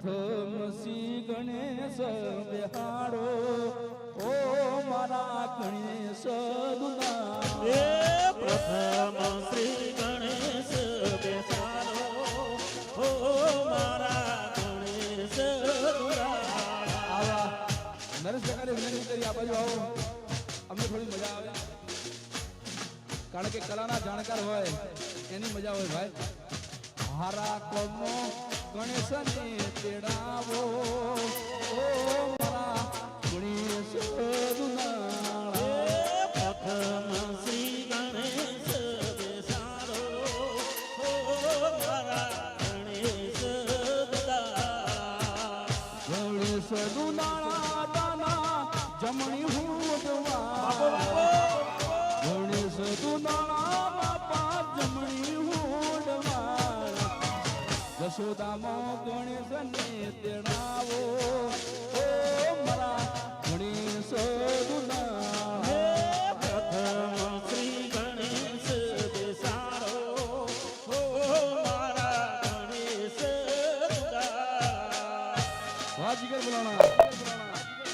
પ્રથમ શ્રી ગણેશ બેહાડો ઓ મારા ગણેશ દુલા એ પ્રથમ શ્રી ગણેશ બેસાડો ઓ મારા ગણેશ દુલા આવા નરેશ કાકાને વિનંતી કરી આ બાજુ આવો અમને થોડી મજા આવે કારણ કે કલાના જાણકાર હોય એની મજા હોય ભાઈ હારા કોમો ગણેશને તેડાવો ઓ મારા ગણેશ દુલાળા પ્રથમ શ્રી ગણેશ બેસાડો ઓ મારા ગણેશ દુલા ગણેશ દુલાળા દાના જમણી હુંડવા ગણેશ દુલાળા બાપા જમણી હુંડવા જશોદામાં ગણેશને તેડાવો ઓ મારા ગણેશ દુલાળા પ્રથમ શ્રી ગણેશ બેસાડો ઓ મારા ગણેશ દુલા વાજીગર બોલાણા